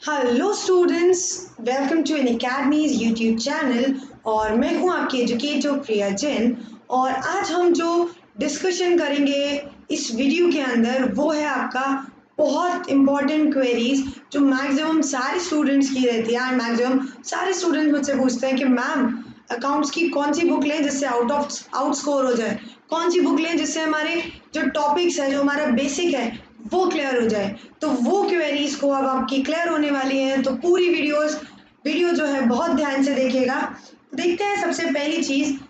Hello students, welcome to N Academy's YouTube channel. और मैं हूं आपकी एजुकेटर प्रिया जैन। और आज हम जो डिस्कशन करेंगे इस वीडियो के अंदर वो है आपका बहुत इंपॉर्टेंट क्वेरीज जो मैक्सिमम सारे स्टूडेंट्स की रहती है। एंड मैक्सिमम सारे स्टूडेंट्स मुझसे पूछते हैं कि मैम अकाउंट्स की कौन सी बुक लें जिससे आउट स्कोर हो जाए, कौन सी बुक लें जिससे हमारे जो टॉपिक्स है, जो हमारा बेसिक है वो क्लियर हो जाए। तो वो क्वेरीज को अब आपकी क्लियर होने वाली है, तो पूरी वीडियो जो है बहुत ध्यान से देखिएगा। तो देखते हैं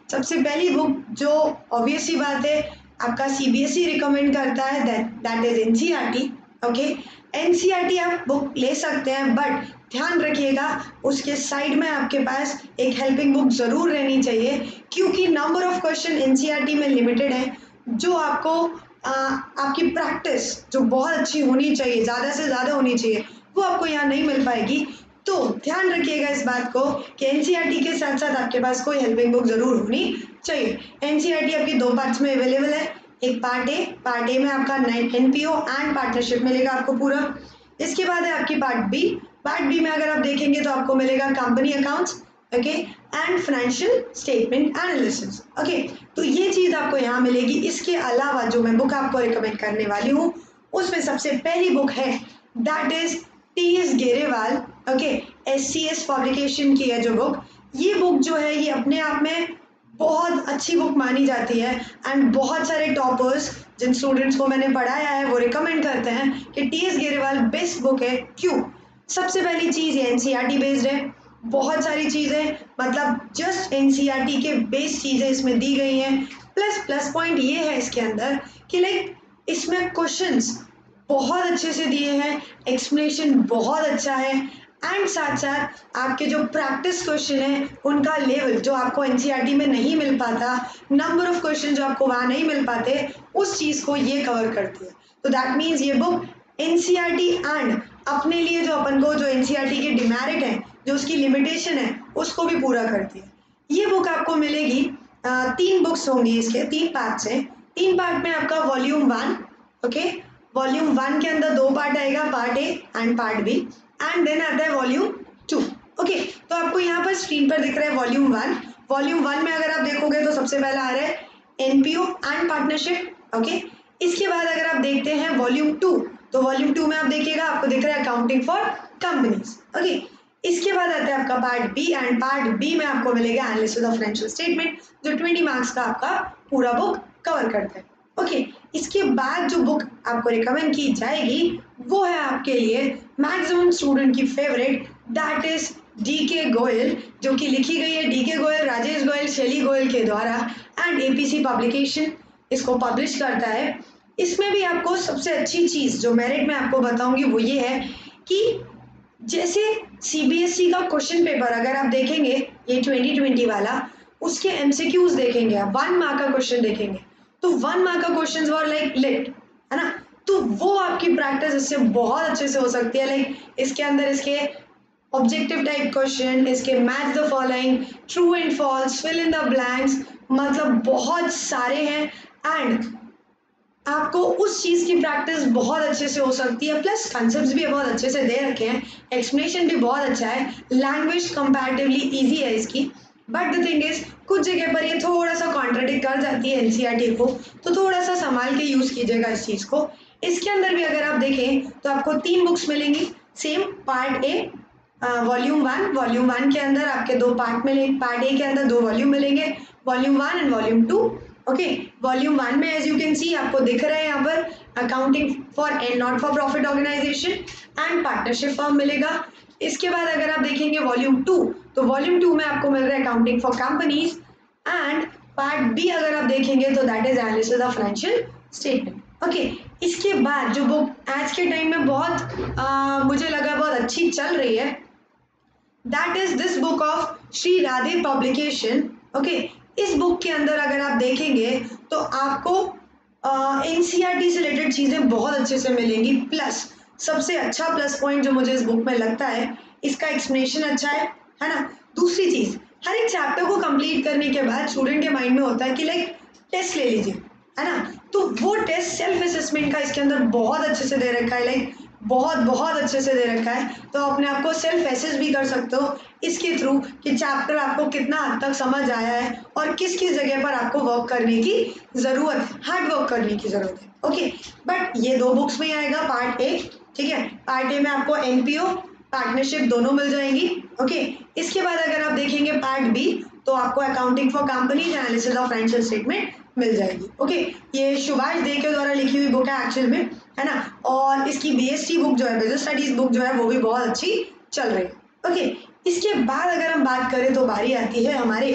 सबसे पहली बुक जो ऑब्वियस सी बात है आपका सीबीएसई रिकमेंड करता है, that is NCERT. Okay, NCERT आप बुक ले सकते हैं, बट ध्यान रखिएगा उसके साइड में आपके पास एक हेल्पिंग बुक जरूर रहनी चाहिए, क्योंकि नंबर ऑफ क्वेश्चन एनसीईआरटी में लिमिटेड है। जो आपको आपकी प्रैक्टिस जो बहुत अच्छी होनी चाहिए, ज़्यादा से ज़्यादा होनी चाहिए, वो आपको यहाँ नहीं मिल पाएगी। तो ध्यान रखिएगा इस बात को कि एनसीईआरटी के साथ साथ आपके पास कोई हेल्पिंग बुक जरूर होनी चाहिए। एनसीईआरटी आपकी दो पार्ट्स में अवेलेबल है, एक पार्ट ए में आपका एनपीओ एंड पार्टनरशिप मिलेगा आपको पूरा। इसके बाद है आपकी पार्ट बी में अगर आप देखेंगे तो आपको मिलेगा company accounts, okay, and financial statement analysis. Okay, तो ये चीज आपको यहाँ मिलेगी। इसके अलावा जो मैं बुक आपको रिकमेंड करने वाली हूँ उसमें सबसे पहली बुक है that is TS Grewal. Okay, SCS publication की है जो बुक। ये बुक जो है ये अपने आप में बहुत अच्छी बुक मानी जाती है। एंड बहुत सारे टॉपर्स जिन स्टूडेंट्स को मैंने पढ़ाया है वो रिकमेंड करते हैं कि टीएस गेरेवाल बेस्ट बुक है। क्यों? सबसे पहली चीज ये एनसीईआरटी बेस्ड है, बहुत सारी चीजें मतलब जस्ट एनसीईआरटी के बेस चीजें इसमें दी गई हैं। प्लस पॉइंट ये है इसके अंदर कि लाइक इसमें क्वेश्चंस बहुत अच्छे से दिए हैं, एक्सप्लेनेशन बहुत अच्छा है, एंड साथ साथ आपके जो प्रैक्टिस क्वेश्चन है उनका लेवल जो आपको एनसीईआरटी में नहीं मिल पाता, नंबर ऑफ क्वेश्चन जो आपको वहाँ नहीं मिल पाते, उस चीज़ को ये कवर करती है। तो दैट मीन्स ये बुक एनसीईआरटी एंड अपने लिए जो अपन को जो एनसीईआरटी के डिमेरिट है, जो उसकी लिमिटेशन है, उसको भी पूरा करती है। ये बुक आपको मिलेगी, तीन बुक्स होंगी, इसके तीन पार्ट्स हैं। तीन पार्ट में आपका वॉल्यूम 1, ओके, वॉल्यूम 1 के अंदर दो पार्ट आएगा, part A and part B, and then आता है वॉल्यूम 2। ओके, तो आपको यहाँ पर स्क्रीन पर दिख रहा है वॉल्यूम 1। वॉल्यूम 1 में अगर आप देखोगे तो सबसे पहला आ रहा है एनपीओ एंड पार्टनरशिप। ओके, इसके बाद अगर आप देखते हैं वॉल्यूम 2, तो वॉल्यूम 2 में आप देखिएगा आपको दिख रहा है अकाउंटिंग फॉर कंपनीज। ओके, इसके बाद आता है आपका part B, and part B में आपको मिलेगा एनालिसिस ऑफ फाइनेंशियल स्टेटमेंट, जो 20 मार्क्स का आपका पूरा बुक कवर करता है। ओके, इसके बाद जो बुक आपको रिकमेंड की जाएगी वो है आपके लिए मैक्सिमम स्टूडेंट की favourite, that is D K Goyal, जो कि लिखी गई है डीके गोयल, राजेश गोयल, शैली गोयल के द्वारा, एंड एपीसी पब्लिकेशन इसको पब्लिश करता है। इसमें भी आपको सबसे अच्छी चीज़ जो मेरिट में आपको बताऊंगी वो ये है कि जैसे सीबीएसई का क्वेश्चन पेपर अगर आप देखेंगे ये 2020 वाला, उसके एमसीक्यूज देखेंगे आप, 1 मार्क का क्वेश्चन देखेंगे, तो 1 मार्क का क्वेश्चन वर लाइक लिट, है ना, तो वो आपकी प्रैक्टिस इससे बहुत अच्छे से हो सकती है। लाइक इसके अंदर इसके ऑब्जेक्टिव टाइप क्वेश्चन, इसके match the following, true and false, fill in the blanks, मतलब बहुत सारे हैं। एंड आपको उस चीज़ की प्रैक्टिस बहुत अच्छे से हो सकती है, प्लस कंसेप्ट्स भी बहुत अच्छे से दे रखे हैं, एक्सप्लेनेशन भी बहुत अच्छा है, लैंग्वेज कंपैरेटिवली इजी है इसकी। बट द थिंग इज कुछ जगह पर ये थोड़ा सा कॉन्ट्राडिक्ट कर जाती है एनसीईआरटी को, तो थोड़ा सा संभाल के यूज़ कीजिएगा इस चीज़ को। इसके अंदर भी अगर आप देखें तो आपको 3 बुक्स मिलेंगी, सेम पार्ट ए वॉल्यूम 1 के अंदर आपके दो पार्ट मिलेंगे, पार्ट ए के अंदर दो वॉल्यूम मिलेंगे, volume 1 and volume 2। Okay, volume 1 में एज यू कैन सी आपको दिख रहा है यहाँ पर accounting for and not for profit organisation and partnership form मिलेगा। इसके बाद अगर आप देखेंगे वॉल्यूम 2, तो वॉल्यूम 2 में आपको मिल रहा है accounting for companies, and part B अगर आप देखेंगे तो that is analysis of financial statement. Okay, इसके बाद जो बुक आज के टाइम में बहुत मुझे लगा बहुत अच्छी चल रही है, that is this book of Shri Radhe publication. Okay, इस बुक के अंदर अगर आप देखेंगे तो आपको एनसीईआरटी से रिलेटेड चीज़ें बहुत अच्छे से मिलेंगी। प्लस सबसे अच्छा प्लस पॉइंट जो मुझे इस बुक में लगता है, इसका एक्सप्लेनेशन अच्छा है ना। दूसरी चीज़, हर एक चैप्टर को कंप्लीट करने के बाद स्टूडेंट के माइंड में होता है कि लाइक टेस्ट ले लीजिए, है ना, तो वो टेस्ट सेल्फ असेसमेंट का इसके अंदर बहुत अच्छे से दे रखा है। लाइक बहुत बहुत अच्छे से दे रखा है, तो अपने आप को सेल्फ एसेस भी कर सकते हो इसके थ्रू कि चैप्टर आपको कितना हद तक समझ आया है और किस किस जगह पर आपको वर्क करने की ज़रूरत है, हार्ड वर्क करने की ज़रूरत है। ओके, बट ये 2 बुक्स में आएगा पार्ट ए, ठीक है। पार्ट ए में आपको एनपीओ पार्टनरशिप दोनों मिल जाएंगी। ओके, इसके बाद अगर आप देखेंगे पार्ट बी तो आपको accounting for companies analysis of financial statement मिल जाएगी। ओके, ये सुभाष दे के द्वारा लिखी हुई बुक है एक्चुअल में, है ना, और इसकी बीएसटी बुक जो है, बिजनेस स्टडीज बुक जो है, वो भी बहुत अच्छी चल रही है। ओके, इसके बाद अगर हम बात करें तो बारी आती है हमारे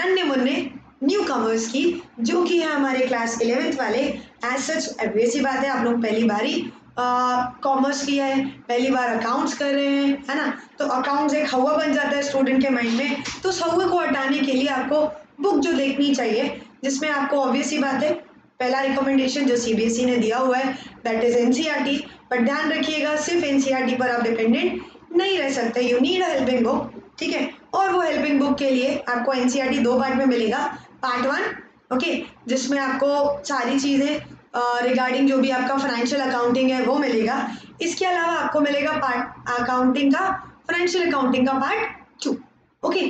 नन्हे मुन्ने न्यू कमर्स की, जो कि है हमारे क्लास 11th वाले। एज सच ऐसी बात है, आप लोग पहली बारी कॉमर्स किया है, पहली बार अकाउंट्स कर रहे हैं, है ना, तो अकाउंट्स एक हवा बन जाता है स्टूडेंट के माइंड में। तो उस हवा को हटाने के लिए आपको बुक जो देखनी चाहिए, जिसमें आपको ऑब्वियस ही बात है, पहला रिकमेंडेशन जो सीबीएसई ने दिया हुआ है दैट इज एनसीईआरटी। बट ध्यान रखिएगा, सिर्फ एनसीईआरटी पर आप डिपेंडेंट नहीं रह सकते, you need a helping book, ठीक है। और वो हेल्पिंग बुक के लिए आपको एनसीईआरटी 2 पार्ट में मिलेगा। पार्ट 1, ओके, जिसमें आपको सारी चीज़ें रिगार्डिंग जो भी आपका फाइनेंशियल अकाउंटिंग है वो मिलेगा। इसके अलावा आपको मिलेगा पार्ट अकाउंटिंग का, फाइनेंशियल अकाउंटिंग का पार्ट 2। ओके,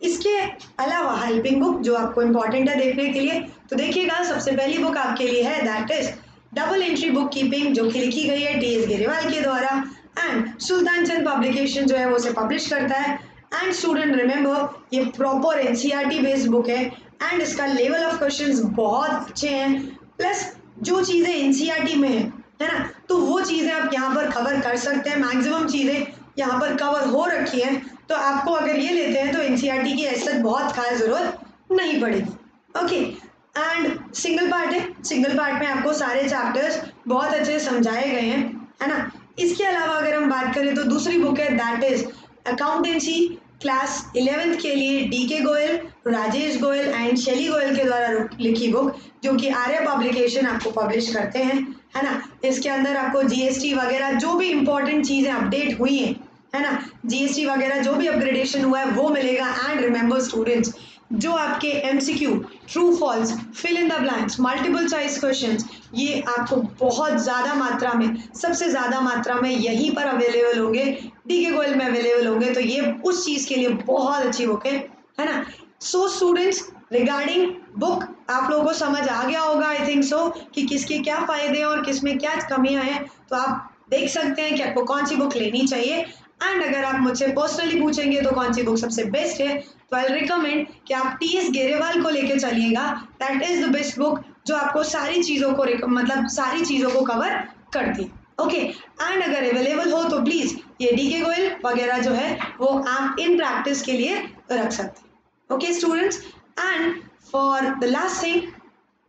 इसके अलावा हेल्पिंग बुक जो आपको इम्पॉर्टेंट है देखने के लिए, तो देखिएगा सबसे पहली बुक आपके लिए है that is double entry book keeping, जो कि लिखी गई है टीएस गिरेवाल के द्वारा, एंड सुल्तान चंद पब्लिकेशन जो है वो उसे पब्लिश करता है। एंड स्टूडेंट रिमेंबर, ये प्रॉपर एनसीईआरटी बेस्ड बुक है एंड इसका लेवल ऑफ क्वेश्चंस बहुत अच्छे हैं, प्लस जो चीज़ें एनसीईआरटी में है ना, तो वो चीज़ें आप यहाँ पर कवर कर सकते हैं, मैक्सिमम चीज़ें यहाँ पर कवर हो रखी हैं। तो आपको अगर ये लेते हैं तो एनसीईआरटी की ऐसा बहुत खास ज़रूरत नहीं पड़ेगी। ओके, एंड सिंगल पार्ट है, सिंगल पार्ट में आपको सारे चैप्टर्स बहुत अच्छे से समझाए गए हैं, है ना। इसके अलावा अगर हम बात करें तो दूसरी बुक है that is accountancy class 11th के लिए डीके गोयल, राजेश गोयल एंड शैली गोयल के द्वारा लिखी बुक, जो कि आर्य पब्लिकेशन आपको पब्लिश करते हैं, है ना। इसके अंदर आपको जीएसटी वगैरह जो भी इंपॉर्टेंट चीज़ें अपडेट हुई हैं, है ना, जीएसटी वगैरह जो भी अपग्रेडेशन हुआ है वो मिलेगा। एंड रिमेंबर स्टूडेंट्स, जो आपके MCQ, true false, fill in the blanks, multiple choice questions, ये आपको बहुत ज़्यादा मात्रा में, सबसे ज़्यादा मात्रा में यहीं पर अवेलेबल होंगे, डीके गोयल में अवेलेबल होंगे। तो ये उस चीज़ के लिए बहुत अच्छी बुक है ना। सो स्टूडेंट्स, रिगार्डिंग बुक आप लोगों को समझ आ गया होगा, आई थिंक सो, कि किसके क्या फ़ायदे हैं और किस में क्या कमियाँ हैं। तो आप देख सकते हैं कि आपको कौन सी बुक लेनी चाहिए। एंड अगर आप मुझसे पर्सनली पूछेंगे तो कौन सी बुक सबसे बेस्ट है, तो आई रिकमेंड कि आप टीएस गेरेवाल को लेके चलिएगा। That is the best book जो आपको सारी चीज़ों को मतलब सारी चीज़ों को कवर करती है। ओके, एंड अगर अवेलेबल हो तो प्लीज़ ये डीके गोयल वगैरह जो है वो आप इन प्रैक्टिस के लिए रख सकते हैं। Okay students, and for the last thing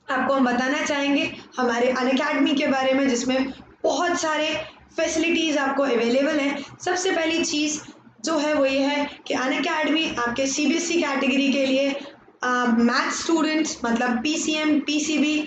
आपको हम बताना चाहेंगे हमारे अनअकैडमी के बारे में, जिसमें बहुत सारे फैसिलिटीज़ आपको अवेलेबल हैं। सबसे पहली चीज़ जो है वो ये है कि अनअकैडमी आपके सीबीएसई कैटेगरी के लिए मैथ स्टूडेंट्स मतलब पीसीएम, पीसीबी,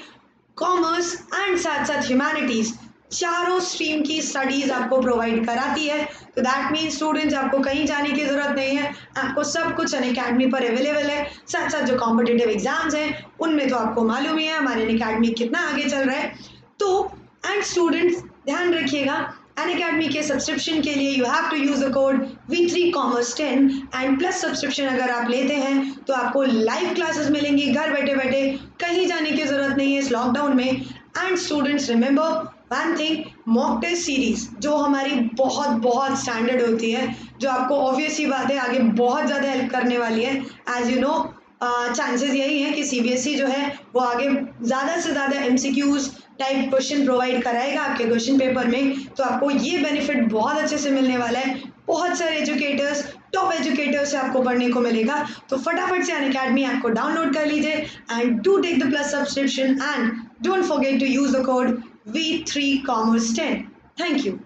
कॉमर्स एंड साथ साथ ह्यूमैनिटीज़, चारों स्ट्रीम की स्टडीज़ आपको प्रोवाइड कराती है। तो दैट मीन्स स्टूडेंट्स आपको कहीं जाने की ज़रूरत नहीं है, आपको सब कुछ अनअकैडमी पर अवेलेबल है। साथ साथ जो कॉम्पिटिटिव एग्जाम्स हैं उनमें तो आपको मालूम ही है हमारे अनअकैडमी कितना आगे चल रहा है। तो एंड स्टूडेंट्स ध्यान रखिएगा, अनअकैडमी के सब्सक्रिप्शन के लिए you have to use the code V3Commerce10 and plus subscription अगर आप लेते हैं तो आपको लाइव क्लासेस मिलेंगी घर बैठे बैठे, कहीं जाने की ज़रूरत नहीं है इस लॉकडाउन में। And students remember one thing, mock test series जो हमारी बहुत बहुत स्टैंडर्ड होती है, जो आपको ऑब्वियस ही बात है आगे बहुत ज़्यादा हेल्प करने वाली है। एज यू नो चांसेस यही हैं कि सीबीएसई जो है वो आगे ज़्यादा से ज़्यादा एमसीक्यूज टाइप क्वेश्चन प्रोवाइड कराएगा आपके क्वेश्चन पेपर में। तो आपको ये बेनिफिट बहुत अच्छे से मिलने वाला है, बहुत सारे एजुकेटर्स, टॉप एजुकेटर्स से आपको पढ़ने को मिलेगा। तो फटाफट से अनअकैडमी ऐप को डाउनलोड कर लीजिए and do take the plus subscription and don't forget to use the code V3Commerce10. Thank you.